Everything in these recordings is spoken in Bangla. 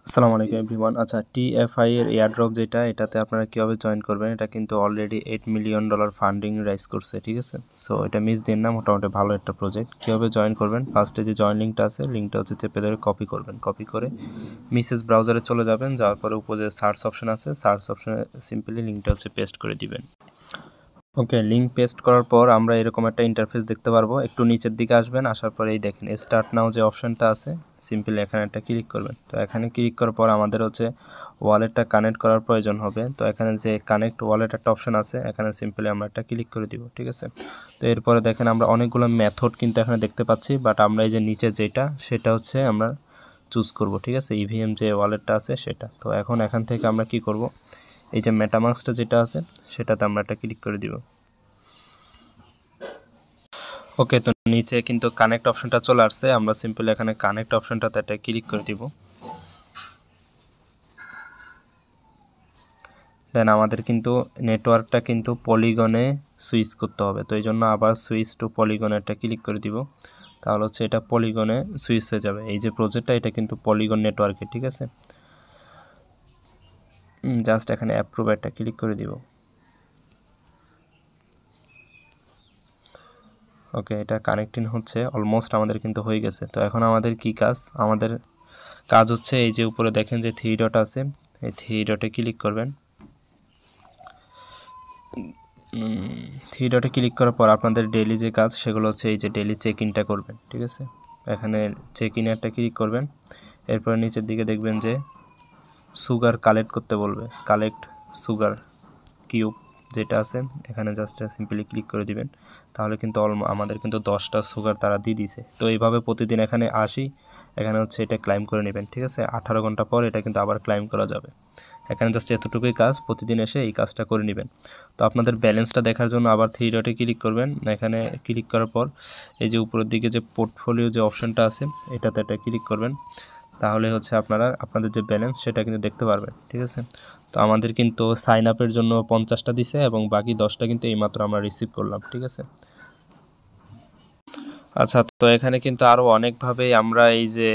আসসালামু আলাইকুম এভরিওয়ান। আচ্ছা, টিএফআই এর এয়ারড্রপ যেটা, এটাতে আপনারা কীভাবে জয়েন করবেন, এটা কিন্তু অলরেডি $8 মিলিয়ন ফান্ডিং রাইজ করছে, ঠিক আছে। সো এটা মিস দিন না, মোটামুটি ভালো একটা প্রজেক্ট। কীভাবে জয়েন করবেন, ফার্স্টে যে জয়েন লিঙ্কটা আছে, লিঙ্কটা হচ্ছে চেপে ধরে কপি করবেন। কপি করে মিসেস ব্রাউজারে চলে যাবেন, যাওয়ার পরে উপরে সার্চ অপশন আছে, সার্চ অপশনে সিম্পলি লিঙ্কটা হচ্ছে পেস্ট করে দিবেন। ওকে, লিঙ্ক পেস্ট করার পর আমরা এরকম একটা ইন্টারফেস দেখতে পারবো। একটু নিচের দিকে আসবেন, আসার পরে এই দেখেন স্টার্ট নাও যে অপশনটা আছে, সিম্পলি এখানে একটা ক্লিক করবেন। তো এখানে ক্লিক করার পর আমাদের হচ্ছে ওয়ালেটটা কানেক্ট করার প্রয়োজন হবে। তো এখানে যে কানেক্ট ওয়ালেট একটা অপশন আছে, এখানে সিম্পলি আমরা একটা ক্লিক করে দিব, ঠিক আছে। তো এরপরে দেখেন আমরা অনেকগুলো মেথড কিন্তু এখানে দেখতে পাচ্ছি, বাট আমরা এই যে নিচে যেটা, সেটা হচ্ছে আমরা চুজ করব, ঠিক আছে। ইভিএম যে ওয়ালেটটা আছে সেটা। তো এখান থেকে আমরা কি করব, এই যে মেটামাস্কটা যেটা আছে সেটাতে আমরা একটা ক্লিক করে দিব। ওকে, তো নিচে কিন্তু কানেক্ট অপশনটা চলে আসছে, আমরা সিম্পলি এখানে কানেক্ট অপশনটাতে একটা ক্লিক করে দিব। দেন আমাদের কিন্তু নেটওয়ার্কটা কিন্তু পলিগনে সুইচ করতে হবে। তো এই জন্য আবার সুইচ টু পলিগনে একটা ক্লিক করে দিব, তাহলে হচ্ছে এটা পলিগনে সুইচ হয়ে যাবে। এই যে প্রজেক্টটা, এটা কিন্তু পলিগন নেটওয়ার্কে, ঠিক আছে। জাস্ট এখানে অ্যাপ্রুভ একটা ক্লিক করে দিব। ওকে, এটা কানেক্টিং হচ্ছে, অলমোস্ট আমাদের কিন্তু হয়ে গেছে। তো এখন আমাদের কি কাজ, আমাদের কাজ হচ্ছে এই যে উপরে দেখেন যে 3 ডট আছে, এই 3 ডটে ক্লিক করবেন। 3 ডটে ক্লিক করার পর আপনাদের ডেইলি যে কাজ সেগুলো হচ্ছে এই যে ডেইলি চেক ইনটা করবেন, ঠিক আছে। এখানে চেক ইনে একটা ক্লিক করবেন। এরপর নিচের দিকে দেখবেন যে সুগার কালেক্ট করতে বলবে, কালেক্ট সুগার কিউব যেটা আছে, এখানে জাস্ট সিম্পলি ক্লিক করে দিবেন। তাহলে কিন্তু আমাদের কিন্তু 10টা সুগার তারা দিয়ে দিছে। তো এইভাবে প্রতিদিন এখানে আসি, এখানে হচ্ছে এটা ক্লাইম করে নেবেন, ঠিক আছে। 18 ঘন্টা পর এটা কিন্তু আবার ক্লাইম করা যাবে। এখানে জাস্ট এতটুকুই কাজ, প্রতিদিন এসে এই কাজটা করে নেবেন। তো আপনাদের ব্যালেন্সটা দেখার জন্য আবার 3 ডটে ক্লিক করবেন। এখানে ক্লিক করার পর এই যে উপরের দিকে যে পোর্টফোলিও যে অপশনটা আছে, এটাতে একটা ক্লিক করবেন। তাহলে হচ্ছে আপনাদের যে ব্যালেন্স সেটা কিন্তু দেখতে পারবেন, ঠিক আছে। তো আমাদের কিন্তু সাইন আপের জন্য 50টা দিছে এবং বাকি 10টা কিন্তু এইমাত্র আমরা রিসিভ করলাম, ঠিক আছে। আচ্ছা, তো এখানে কিন্তু আরও অনেকভাবেই আমরা এই যে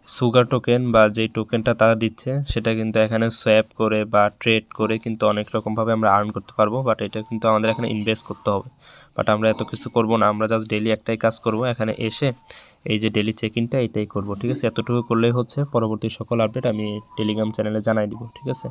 সুগার টোকেন বা যেই টোকেনটা তারা দিচ্ছে সেটা কিন্তু এখানে সোয়াপ করে বা ট্রেড করে কিন্তু অনেক রকমভাবে আমরা আর্ন করতে পারবো, বাট এটা কিন্তু আমাদের এখানে ইনভেস্ট করতে হবে। বাট আমরা এত কিছু করব না, আমরা জাস্ট ডেইলি একটাই কাজ করব, এখানে এসে এই যে ডেইলি চেক ইনটা এটাই করব, ঠিক আছে। এতটুকু করলেই হচ্ছে, পরবর্তী সকল আপডেট আমি টেলিগ্রাম চ্যানেলে জানাই দিব, ঠিক আছে।